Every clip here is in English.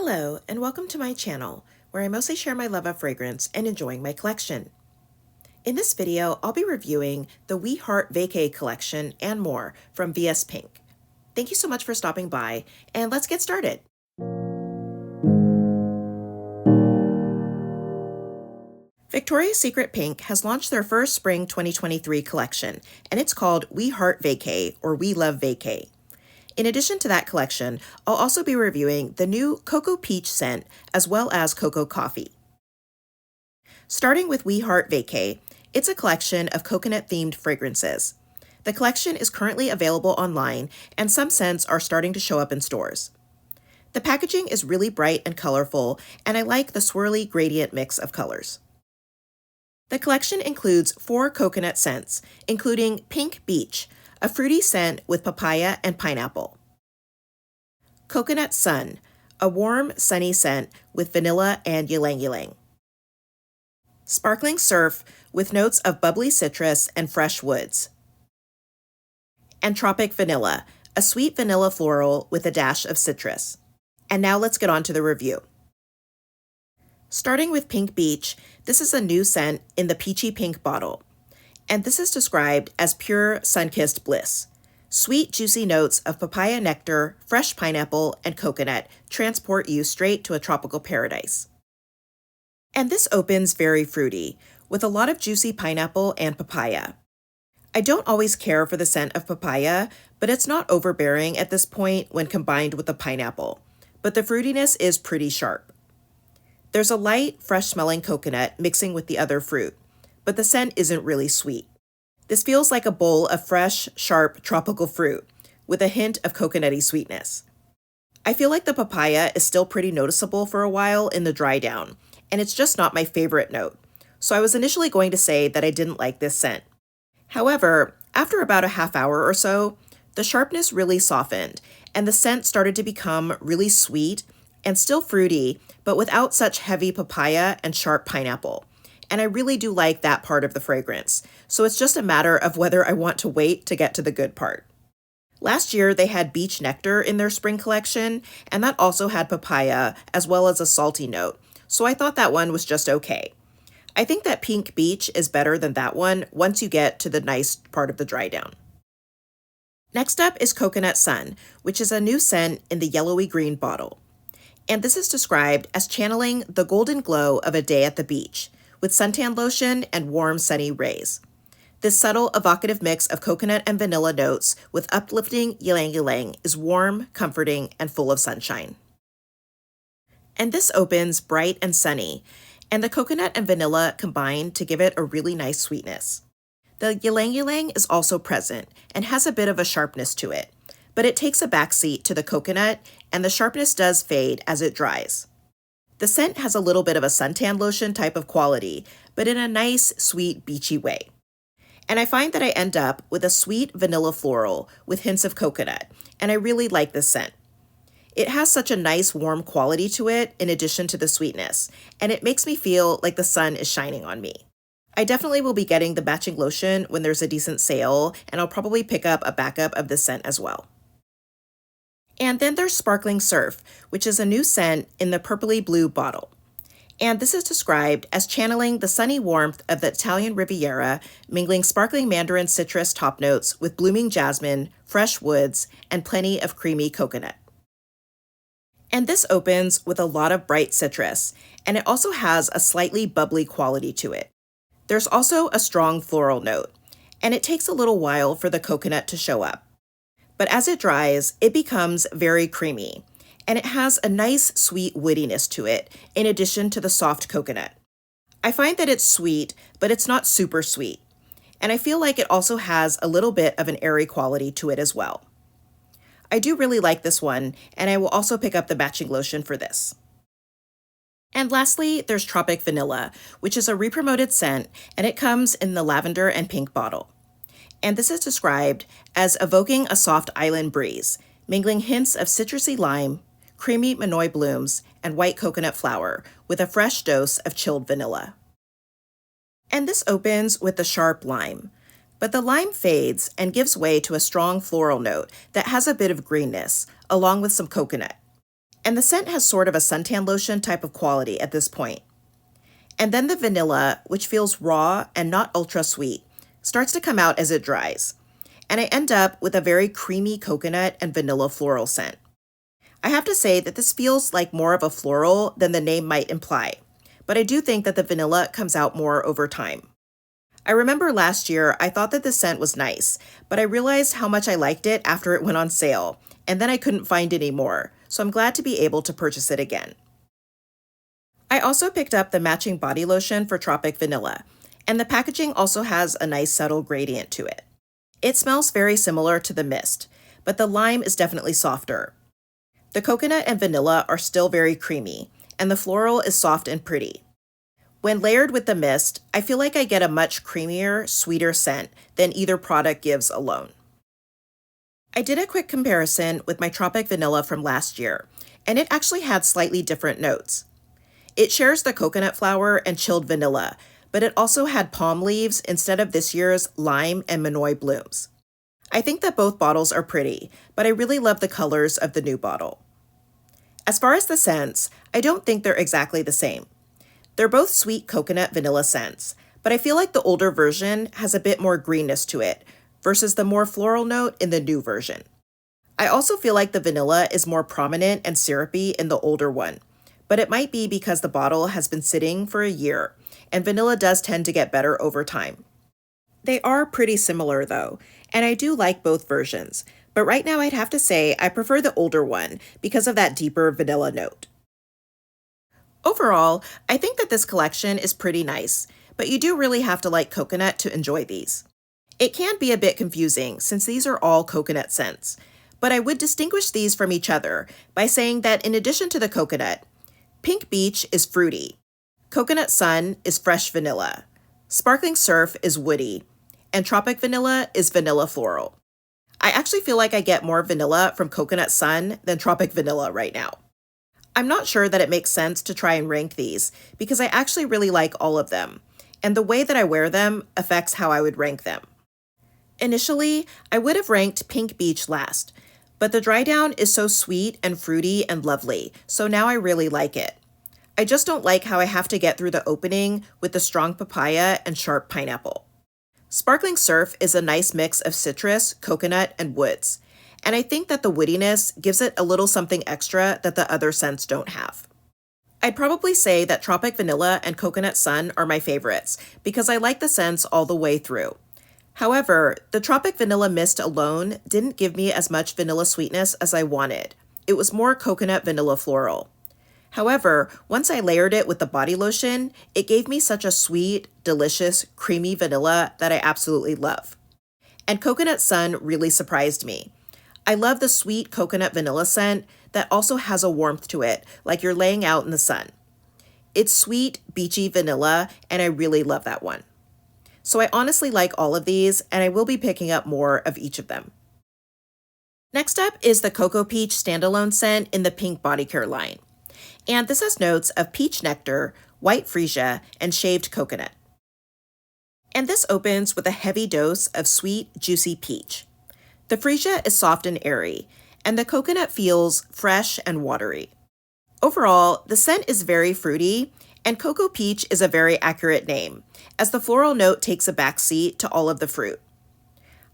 Hello, and welcome to my channel, where I mostly share my love of fragrance and enjoying my collection. In this video, I'll be reviewing the We Heart Vacay collection and more from VS Pink. Thank you so much for stopping by, and let's get started. Victoria's Secret Pink has launched their first Spring 2023 collection, and it's called We Heart Vacay, or We Love Vacay. In addition to that collection, I'll also be reviewing the new Coco Peach scent as well as Coco Coffee. Starting with We Heart Vacay, it's a collection of coconut-themed fragrances. The collection is currently available online, and some scents are starting to show up in stores. The packaging is really bright and colorful, and I like the swirly gradient mix of colors. The collection includes 4 coconut scents, including Pink Beach, a fruity scent with papaya and pineapple. Coconut Sun, a warm, sunny scent with vanilla and ylang-ylang. Sparkling Surf, with notes of bubbly citrus and fresh woods. And Tropic Vanilla, a sweet vanilla floral with a dash of citrus. And now let's get on to the review. Starting with Pink Beach, this is a new scent in the peachy pink bottle. And this is described as pure sun-kissed bliss. Sweet, juicy notes of papaya nectar, fresh pineapple, and coconut transport you straight to a tropical paradise. And this opens very fruity, with a lot of juicy pineapple and papaya. I don't always care for the scent of papaya, but it's not overbearing at this point when combined with the pineapple. But the fruitiness is pretty sharp. There's a light, fresh-smelling coconut mixing with the other fruit, but the scent isn't really sweet. This feels like a bowl of fresh, sharp, tropical fruit, with a hint of coconutty sweetness. I feel like the papaya is still pretty noticeable for a while in the dry down, and it's just not my favorite note, so I was initially going to say that I didn't like this scent. However, after about a half hour or so, the sharpness really softened, and the scent started to become really sweet and still fruity, but without such heavy papaya and sharp pineapple. And I really do like that part of the fragrance, so it's just a matter of whether I want to wait to get to the good part. Last year, they had beach nectar in their spring collection, and that also had papaya as well as a salty note, so I thought that one was just okay. I think that Pink Beach is better than that one once you get to the nice part of the dry down. Next up is Coconut Sun, which is a new scent in the yellowy green bottle. And this is described as channeling the golden glow of a day at the beach, with suntan lotion and warm sunny rays. This subtle evocative mix of coconut and vanilla notes with uplifting ylang-ylang is warm, comforting, and full of sunshine. And this opens bright and sunny, and the coconut and vanilla combine to give it a really nice sweetness. The ylang-ylang is also present and has a bit of a sharpness to it, but it takes a backseat to the coconut, and the sharpness does fade as it dries. The scent has a little bit of a suntan lotion type of quality, but in a nice, sweet, beachy way. And I find that I end up with a sweet vanilla floral with hints of coconut, and I really like this scent. It has such a nice, warm quality to it in addition to the sweetness, and it makes me feel like the sun is shining on me. I definitely will be getting the matching lotion when there's a decent sale, and I'll probably pick up a backup of this scent as well. And then there's Sparkling Surf, which is a new scent in the purpley blue bottle. And this is described as channeling the sunny warmth of the Italian Riviera, mingling sparkling mandarin citrus top notes with blooming jasmine, fresh woods, and plenty of creamy coconut. And this opens with a lot of bright citrus, and it also has a slightly bubbly quality to it. There's also a strong floral note, and it takes a little while for the coconut to show up. But as it dries, it becomes very creamy, and it has a nice sweet woodiness to it, in addition to the soft coconut. I find that it's sweet, but it's not super sweet, and I feel like it also has a little bit of an airy quality to it as well. I do really like this one, and I will also pick up the matching lotion for this. And lastly, there's Tropic Vanilla, which is a re-promoted scent, and it comes in the lavender and pink bottle. And this is described as evoking a soft island breeze, mingling hints of citrusy lime, creamy Manoi blooms, and white coconut flower, with a fresh dose of chilled vanilla. And this opens with the sharp lime, but the lime fades and gives way to a strong floral note that has a bit of greenness, along with some coconut. and the scent has sort of a suntan lotion type of quality at this point. And then the vanilla, which feels raw and not ultra sweet, starts to come out as it dries, and I end up with a very creamy coconut and vanilla floral scent. I have to say that this feels like more of a floral than the name might imply, but I do think that the vanilla comes out more over time. I remember last year I thought that the scent was nice, but I realized how much I liked it after it went on sale, and then I couldn't find any more, so I'm glad to be able to purchase it again. I also picked up the matching body lotion for Tropic Vanilla, and the packaging also has a nice subtle gradient to it. It smells very similar to the mist, but the lime is definitely softer. The coconut and vanilla are still very creamy, and the floral is soft and pretty. When layered with the mist, I feel like I get a much creamier, sweeter scent than either product gives alone. I did a quick comparison with my Tropic Vanilla from last year, and it actually had slightly different notes. It shares the coconut flower and chilled vanilla, but it also had palm leaves instead of this year's lime and Manoi blooms. I think that both bottles are pretty, but I really love the colors of the new bottle. As far as the scents, I don't think they're exactly the same. They're both sweet coconut vanilla scents, but I feel like the older version has a bit more greenness to it versus the more floral note in the new version. I also feel like the vanilla is more prominent and syrupy in the older one, but it might be because the bottle has been sitting for a year, and vanilla does tend to get better over time. They are pretty similar though, and I do like both versions, but right now I'd have to say I prefer the older one because of that deeper vanilla note. Overall, I think that this collection is pretty nice, but you do really have to like coconut to enjoy these. It can be a bit confusing since these are all coconut scents, but I would distinguish these from each other by saying that in addition to the coconut, Pink Beach is fruity, Coconut Sun is fresh vanilla, Sparkling Surf is woody, and Tropic Vanilla is vanilla floral. I actually feel like I get more vanilla from Coconut Sun than Tropic Vanilla right now. I'm not sure that it makes sense to try and rank these because I actually really like all of them, and the way that I wear them affects how I would rank them. Initially, I would have ranked Pink Beach last, but the dry down is so sweet and fruity and lovely, so now I really like it. I just don't like how I have to get through the opening with the strong papaya and sharp pineapple. Sparkling Surf is a nice mix of citrus, coconut, and woods, and I think that the woodiness gives it a little something extra that the other scents don't have. I'd probably say that Tropic Vanilla and Coconut Sun are my favorites because I like the scents all the way through. However, the Tropic Vanilla Mist alone didn't give me as much vanilla sweetness as I wanted. It was more coconut vanilla floral. However, once I layered it with the body lotion, it gave me such a sweet, delicious, creamy vanilla that I absolutely love. And Coconut Sun really surprised me. I love the sweet coconut vanilla scent that also has a warmth to it, like you're laying out in the sun. It's sweet, beachy vanilla, and I really love that one. So I honestly like all of these, and I will be picking up more of each of them. Next up is the Coco Peach standalone scent in the Pink Body Care line. And this has notes of peach nectar, white freesia, and shaved coconut. And this opens with a heavy dose of sweet, juicy peach. The freesia is soft and airy, and the coconut feels fresh and watery. Overall, the scent is very fruity, and Coco Peach is a very accurate name, as the floral note takes a back seat to all of the fruit.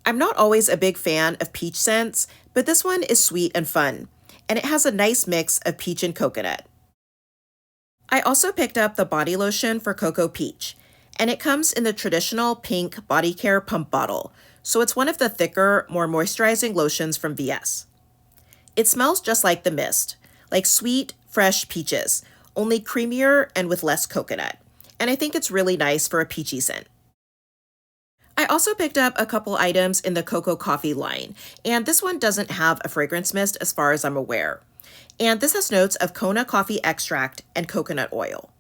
I'm not always a big fan of peach scents, but this one is sweet and fun, and it has a nice mix of peach and coconut. I also picked up the body lotion for Coco Peach, and it comes in the traditional pink body care pump bottle, so it's one of the thicker, more moisturizing lotions from VS. It smells just like the mist, like sweet, fresh peaches, only creamier and with less coconut, and I think it's really nice for a peachy scent. I also picked up a couple items in the Coco Coffee line, and this one doesn't have a fragrance mist as far as I'm aware. And this has notes of Kona coffee extract and coconut oil.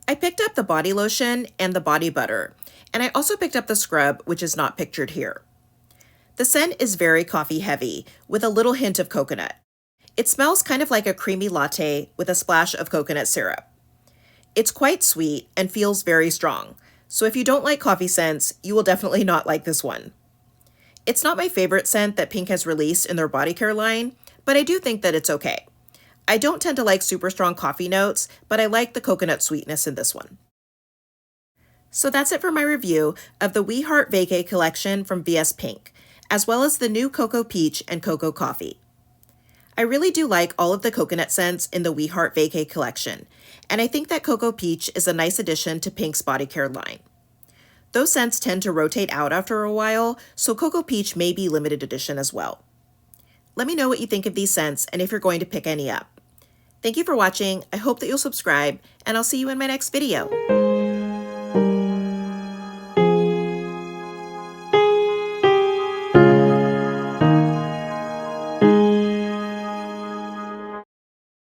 I picked up the body lotion and the body butter, and I also picked up the scrub, which is not pictured here. The scent is very coffee heavy, with a little hint of coconut. It smells kind of like a creamy latte with a splash of coconut syrup. It's quite sweet and feels very strong, so if you don't like coffee scents, you will definitely not like this one. It's not my favorite scent that Pink has released in their body care line, but I do think that it's okay. I don't tend to like super strong coffee notes, but I like the coconut sweetness in this one. So that's it for my review of the We Heart Vacay collection from VS Pink, as well as the new Coco Peach and Coco Coffee. I really do like all of the coconut scents in the We Heart Vacay collection, and I think that Coco Peach is a nice addition to Pink's body care line. Those scents tend to rotate out after a while, so Coco Peach may be limited edition as well. Let me know what you think of these scents and if you're going to pick any up. Thank you for watching, I hope that you'll subscribe, and I'll see you in my next video.